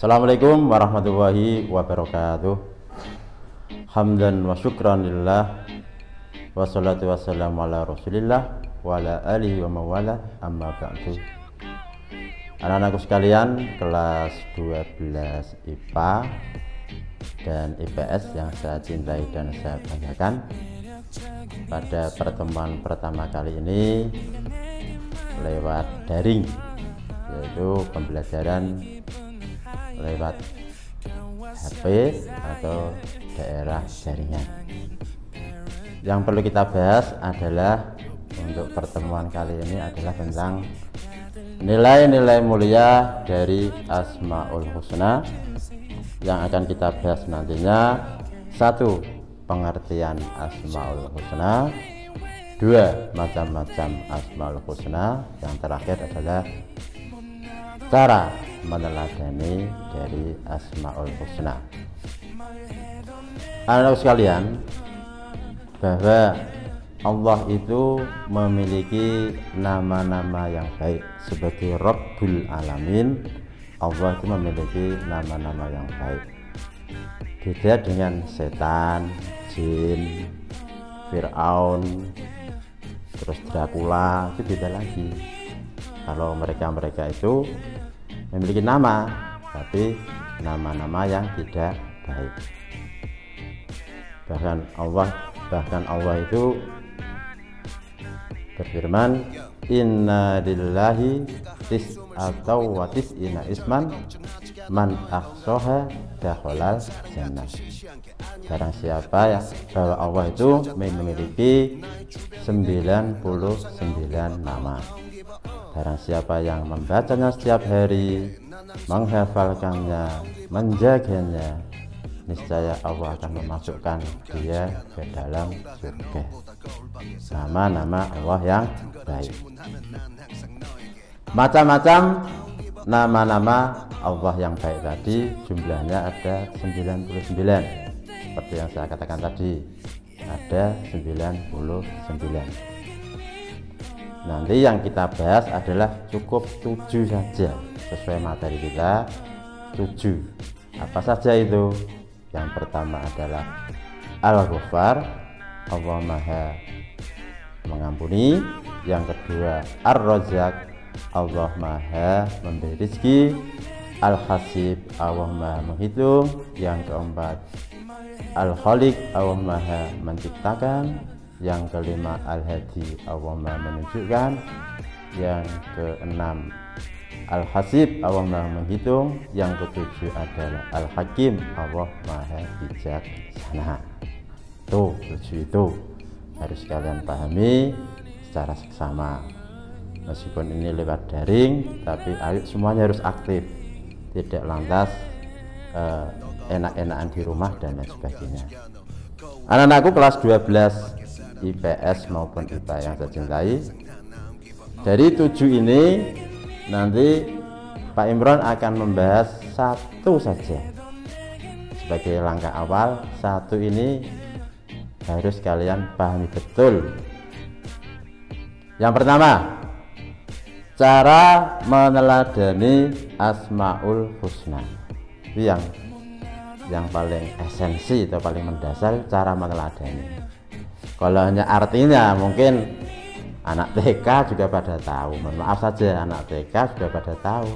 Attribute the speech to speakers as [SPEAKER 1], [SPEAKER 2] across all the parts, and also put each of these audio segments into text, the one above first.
[SPEAKER 1] Assalamualaikum warahmatullahi wabarakatuh. Hamdan wa syukran lillah, wassalatu wassalamu ala rasulillah wa ala alihi wa mawala, amma ba'du. Anak-anakku sekalian, kelas 12 IPA dan IPS yang saya cintai dan saya banggakan, pada pertemuan pertama kali ini lewat daring, yaitu pembelajaran lewat HP atau daerah jaringan. Yang perlu kita bahas adalah, untuk pertemuan kali ini adalah tentang nilai-nilai mulia dari Asmaul Husna, yang akan kita bahas nantinya. 1. Pengertian Asmaul Husna. 2. Macam-macam Asmaul Husna. Yang terakhir adalah cara meneladani dari Asmaul Husna. Anak-anak sekalian, bahwa Allah itu memiliki nama-nama yang baik. Sebagai Rabbul Alamin, Allah itu memiliki nama-nama yang baik. Beda dengan setan, jin, Fir'aun, terus Dracula, itu beda lagi. Kalau mereka itu memiliki nama, tapi nama-nama yang tidak baik. Bahkan Allah itu berfirman, inna lillahi tis'atau wa tis'ina isman man ahsaha dakhalal jannah. Barang siapa ya, bahwa Allah itu memiliki 99 nama. Barang siapa yang membacanya setiap hari, menghafalkannya, menjaganya, niscaya Allah akan memasukkan dia ke dalam surga. Nama-nama Allah yang baik. Macam-macam nama-nama Allah yang baik tadi jumlahnya ada 99. Seperti yang saya katakan tadi, ada 99. Nanti yang kita bahas adalah cukup 7 saja, sesuai materi kita. 7. Apa saja itu? Yang pertama adalah Al-Ghaffar, Allah Maha mengampuni. Yang kedua Ar-Razzaq, Allah Maha memberi rezeki. Al-Hasib, Allah Maha menghitung. Yang keempat Al-Khaliq, Allah Maha menciptakan. Yang kelima Al-Hadi, Allah Maha menunjukkan. Yang keenam Al-Hasib, Allah Maha menghitung. Yang ketujuh adalah Al-Hakim, Allah Maha bijaksana. Tuh, 7 itu harus kalian pahami secara seksama. Meskipun ini lewat daring, tapi ayo semuanya harus aktif, tidak lantas enak-enakan di rumah dan lain sebagainya. Anak-anakku kelas 12 IPS maupun IPA yang saya cintai, dari 7 ini nanti Pak Imron akan membahas 1 saja sebagai langkah awal. 1 ini harus kalian pahami betul. Yang pertama, cara meneladani Asmaul Husna. Itu yang paling esensi atau paling mendasar, cara meneladani. Kalau hanya artinya mungkin anak TK juga pada tahu. Mohon maaf saja, anak TK sudah pada tahu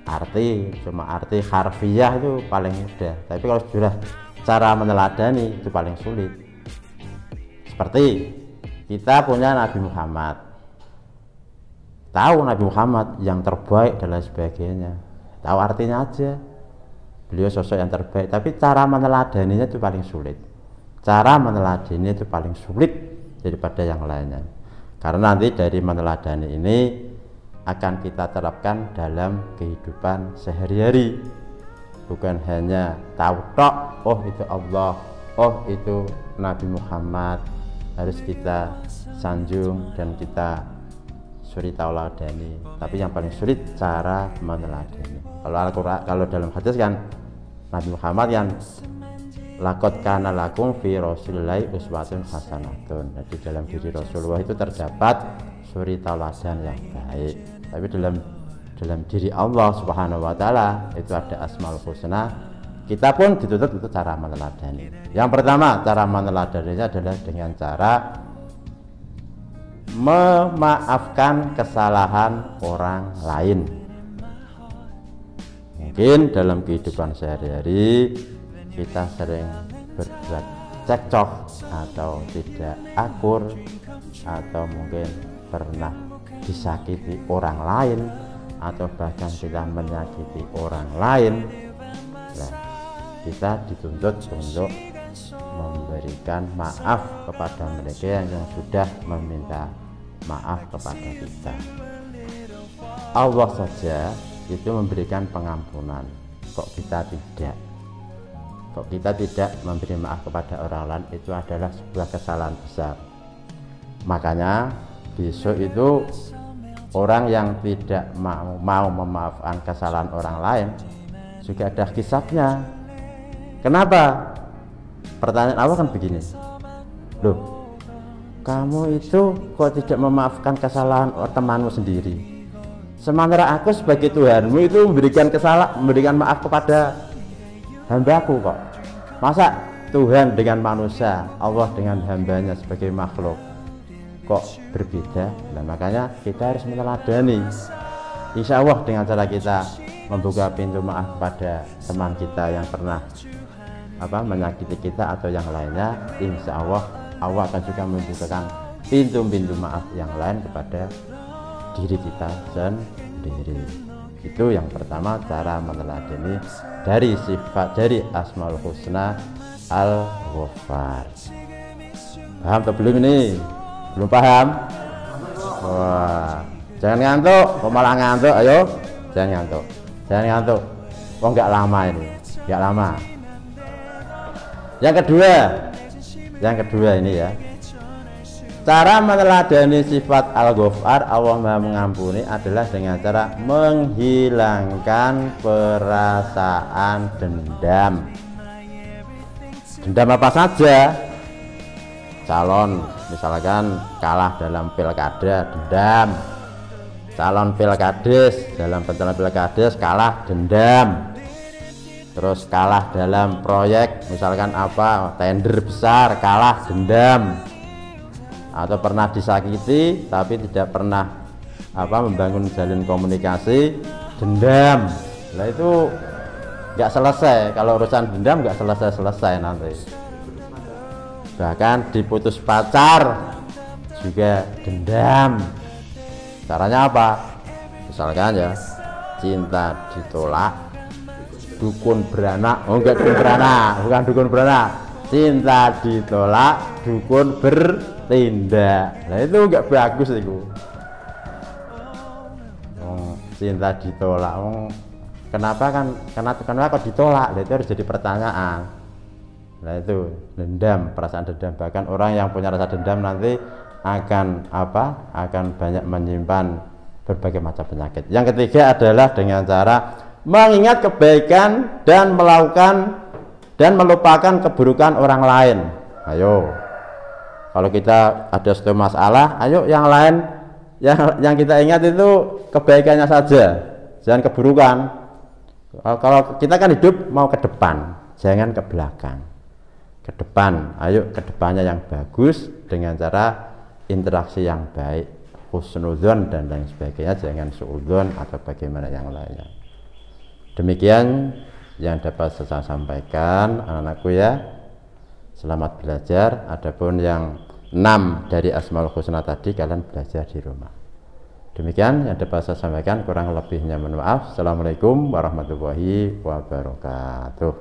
[SPEAKER 1] arti, cuma arti harfiah itu paling mudah. Tapi kalau sudah cara meneladani itu paling sulit. Seperti kita punya Nabi Muhammad, tahu Nabi Muhammad yang terbaik dan lain sebagainya, tahu artinya aja, beliau sosok yang terbaik, tapi cara meneladaninya itu paling sulit. Cara meneladani itu paling sulit daripada yang lainnya, karena nanti dari meneladani ini akan kita terapkan dalam kehidupan sehari-hari. Bukan hanya tahu tok, oh itu Allah, oh itu Nabi Muhammad, harus kita sanjung dan kita suri tauladani. Tapi yang paling sulit cara meneladani. Kalau Al-Quran, kalau dalam hadis kan Nabi Muhammad yang Laqad kana lakum fi Rasulillahi uswatun hasanatun. Jadi dalam diri Rasulullah itu terdapat suri tauladan yang baik. Tapi dalam dalam diri Allah Subhanahu wa Ta'ala itu ada Asmaul Husna, kita pun dituntut untuk cara meneladani. Yang pertama, cara meneladaninya adalah dengan cara memaafkan kesalahan orang lain. Mungkin dalam kehidupan sehari-hari kita sering berbuat cekcok atau tidak akur, atau mungkin pernah disakiti orang lain, atau bahkan kita menyakiti orang lain. Nah, kita dituntut untuk memberikan maaf kepada mereka yang sudah meminta maaf kepada kita. Allah saja itu memberikan pengampunan, kok kita tidak? Kok kita tidak memberi maaf kepada orang lain? Itu adalah sebuah kesalahan besar. Makanya besok itu orang yang tidak mau memaafkan kesalahan orang lain juga ada hisabnya. Kenapa? Pertanyaan awal kan begini, loh, kamu itu kok tidak memaafkan kesalahan temanmu sendiri, sementara aku sebagai Tuhanmu itu memberikan maaf kepada hambaku kok. Masa Tuhan dengan manusia, Allah dengan hambanya sebagai makhluk kok berbeda? Nah, makanya kita harus meneladani. Insya Allah dengan cara kita membuka pintu maaf kepada teman kita yang pernah menyakiti kita atau yang lainnya, insya Allah Allah akan juga membukakan pintu-pintu maaf yang lain kepada diri kita sendiri. Itu yang pertama, cara meneladani dari sifat dari Asmaul Husna Al-Ghaffar. Paham atau belum ini? Belum paham? Wah, jangan ngantuk, kok malah ngantuk? Ayo, jangan ngantuk, jangan ngantuk. Oh, nggak lama ini, nggak lama. Yang kedua ini ya, cara meneladani sifat Al-Ghaffar, Allah Maha Mengampuni, adalah dengan cara menghilangkan perasaan dendam. Dendam apa saja? Calon misalkan kalah dalam pilkada, dendam. Calon pilkades dalam pencalonan pilkades kalah, dendam. Terus kalah dalam proyek misalkan tender besar, kalah, dendam. Atau pernah disakiti tapi tidak pernah membangun jalin komunikasi, dendam. Nah itu nggak selesai, kalau urusan dendam nggak selesai nanti. Bahkan diputus pacar juga dendam. Caranya apa? Misalkan ya, cinta ditolak, dukun beranak. Oh, enggak dukun beranak, bukan dukun beranak. Cinta ditolak, dukun bertindak. Nah itu enggak bagus itu. Cinta ditolak. Kenapa kok ditolak? Nah, itu harus jadi pertanyaan. Nah itu dendam, perasaan dendam. Bahkan orang yang punya rasa dendam nanti akan banyak menyimpan berbagai macam penyakit. Yang ketiga adalah dengan cara mengingat kebaikan dan melakukan dan melupakan keburukan orang lain. Ayo, kalau kita ada suatu masalah, ayo yang lain yang kita ingat itu kebaikannya saja, jangan keburukan. Kalau kita kan hidup mau ke depan, jangan ke belakang. Ke depan, ayo ke depannya yang bagus dengan cara interaksi yang baik, husnudzon dan lain sebagainya, jangan suudzon atau bagaimana yang lainnya. Demikian yang dapat saya sampaikan, anak-anakku ya. Selamat belajar. Adapun yang 6 dari Asmaul Husna tadi kalian belajar di rumah. Demikian yang dapat saya sampaikan, kurang lebihnya mohon maaf. Assalamualaikum warahmatullahi wabarakatuh.